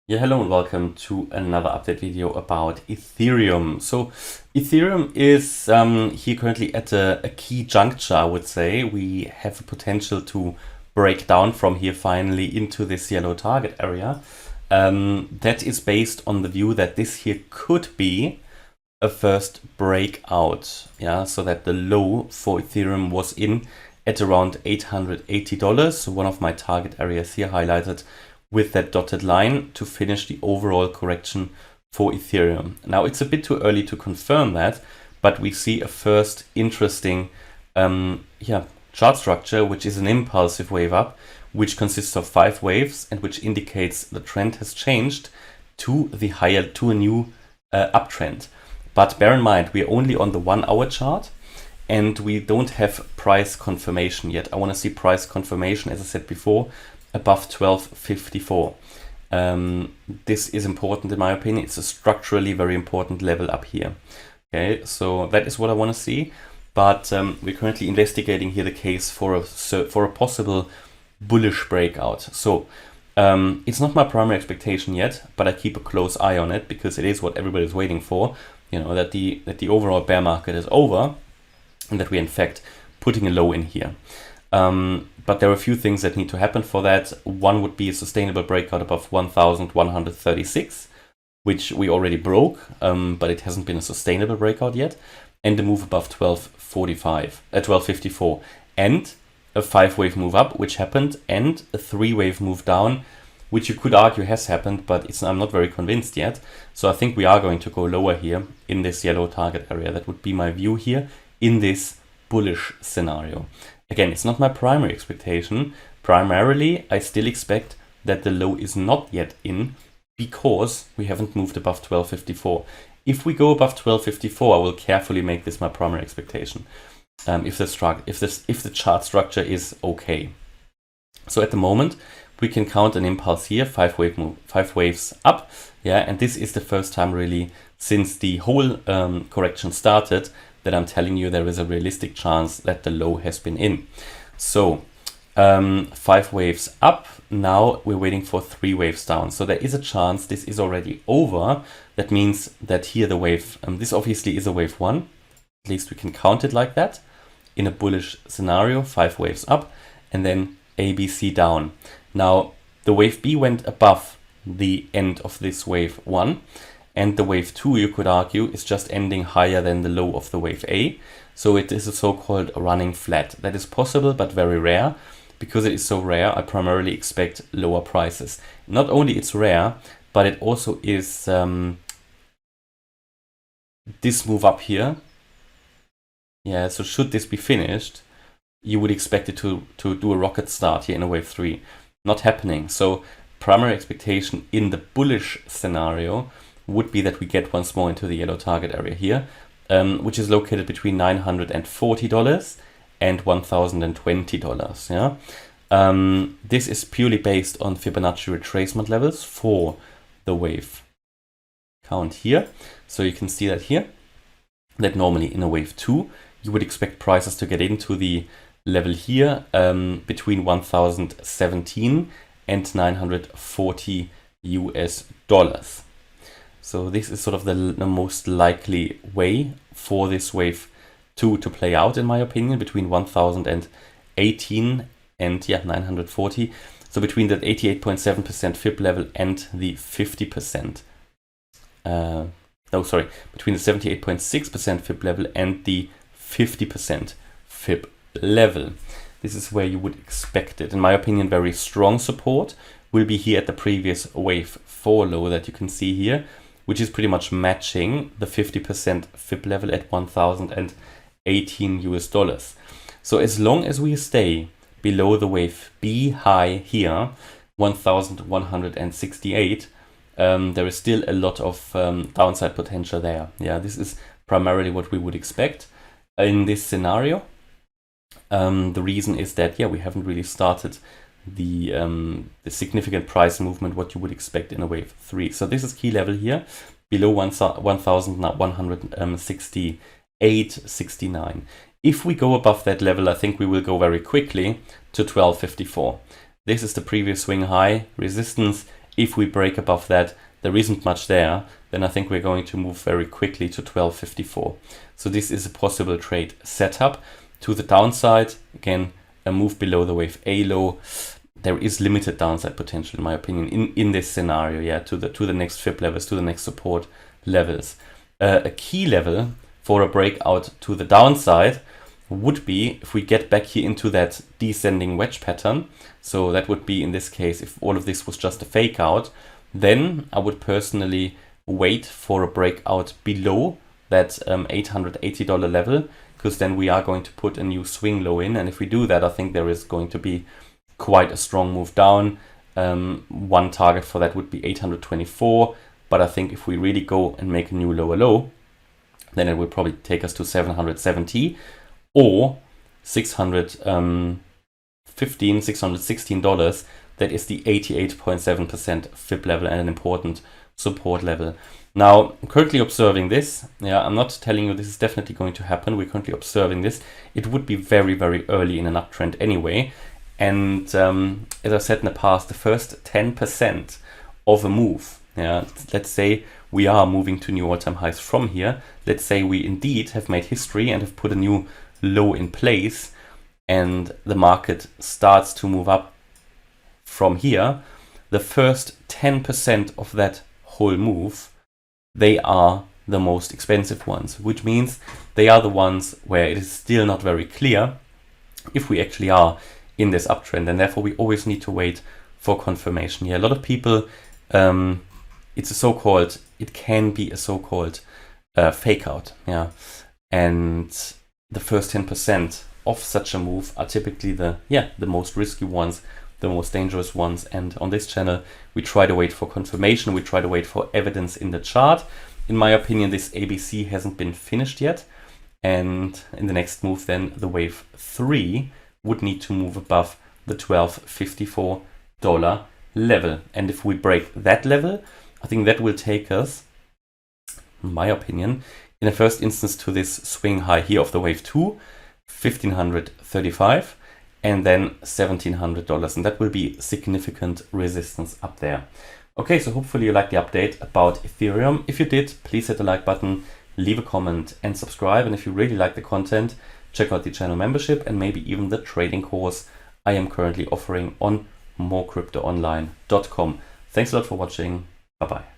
Yeah, hello and welcome to another update video about Ethereum. So Ethereum is here currently at a key juncture, I would say. We have a potential to break down from here finally into this yellow target area. That is based on the view that this here could be a first breakout. Yeah, so that the low for Ethereum was in at around $880. So one of my target areas here highlighted with that dotted line to finish the overall correction for Ethereum. Now it's a bit too early to confirm that, but we see a first interesting chart structure, which is an impulsive wave up, which consists of 5 waves and which indicates the trend has changed to a new uptrend. But bear in mind, we're only on the 1 hour chart and we don't have price confirmation yet. I want to see price confirmation, as I said before, above 1254. This is important in my opinion. It's a structurally very important level up here. Okay, so that is what I want to see. But we're currently investigating here the case for a possible bullish breakout. So it's not my primary expectation yet, but I keep a close eye on it because it is what everybody's waiting for. You know, that the overall bear market is over and that we're in fact putting a low in here. But there are a few things that need to happen for that. One would be a sustainable breakout above 1,136, which we already broke, but it hasn't been a sustainable breakout yet. And a move above 1254, and a 5-wave move up, which happened, and a 3-wave move down, which you could argue has happened, but I'm not very convinced yet. So I think we are going to go lower here in this yellow target area. That would be my view here in this bullish scenario. Again, it's not my primary expectation. Primarily, I still expect that the low is not yet in because we haven't moved above 1254. If we go above 1254, I will carefully make this my primary expectation. If the chart structure is okay. So at the moment, we can count an impulse here, 5 waves up. Yeah, and this is the first time really since the whole correction started that I'm telling you there is a realistic chance that the low has been in. So 5 waves up. Now we're waiting for 3 waves down. So there is a chance this is already over. That means that here the wave, this obviously is a wave 1. At least we can count it like that. In a bullish scenario, 5 waves up and then A, B, C down. Now the wave B went above the end of this wave 1. And the wave 2, you could argue, is just ending higher than the low of the wave A. So it is a so-called running flat. That is possible, but very rare. Because it is so rare, I primarily expect lower prices. Not only it's rare, but it also is this move up here. Yeah, so should this be finished, you would expect it to do a rocket start here in a wave 3. Not happening. So primary expectation in the bullish scenario would be that we get once more into the yellow target area here, which is located between $940 and $1,020. Yeah, this is purely based on Fibonacci retracement levels for the wave count here. So you can see that here, that normally in a wave 2, you would expect prices to get into the level here between 1,017 and 940 US dollars. So this is sort of the most likely way for this wave 2 to play out, in my opinion, between 1,018 and 940. So between that 88.7% Fib level and the 50%. Between the 78.6% Fib level and the 50% Fib level. This is where you would expect it. In my opinion, very strong support will be here at the previous wave 4 low that you can see here, which is pretty much matching the 50% Fib level at 1,018 US dollars. So as long as we stay below the wave B high here, 1,168, there is still a lot of downside potential there. Yeah, this is primarily what we would expect in this scenario. The reason is that, we haven't really started the significant price movement, what you would expect in a wave 3. So this is key level here, below 1,168.69. If we go above that level, I think we will go very quickly to 1254. This is the previous swing high resistance If we break above that, there isn't much there, then I think we're going to move very quickly to 12.54. So this is a possible trade setup. To the downside, again, a move below the wave A low. There is limited downside potential, in my opinion, in this scenario. Yeah, to the next fib levels, to the next support levels. A key level for a breakout to the downside would be if we get back here into that descending wedge pattern. So that would be, in this case, if all of this was just a fake out, then I would personally wait for a breakout below that $880 level, because then we are going to put a new swing low in. And if we do that, I think there is going to be quite a strong move down. One target for that would be 824. But I think if we really go and make a new lower low, then it will probably take us to 770 or $616. That is the 88.7% fib level and an important support level. Now, I'm currently observing this. Yeah, I'm not telling you this is definitely going to happen. We're currently observing this. It would be very, very early in an uptrend anyway. And as I said in the past, the first 10% of a move, yeah, let's say we are moving to new all-time highs from here. Let's say we indeed have made history and have put a new low in place, and the market starts to move up from here. The first 10% of that whole move, they are the most expensive ones, which means they are the ones where it is still not very clear if we actually are in this uptrend, and therefore we always need to wait for confirmation. Yeah, a lot of people, it can be a so-called fake out. Yeah, and the first 10% of such a move are typically the most risky ones, the most dangerous ones. And on this channel, we try to wait for confirmation. We try to wait for evidence in the chart. In my opinion, this ABC hasn't been finished yet. And in the next move, then the wave 3 would need to move above the $12.54 level. And if we break that level, I think that will take us, in my opinion, in the first instance to this swing high here of the wave 2, $1,535, and then $1,700. And that will be significant resistance up there. Okay, so hopefully you liked the update about Ethereum. If you did, please hit the like button, leave a comment and subscribe. And if you really like the content, check out the channel membership and maybe even the trading course I am currently offering on morecryptoonline.com. Thanks a lot for watching. Bye-bye.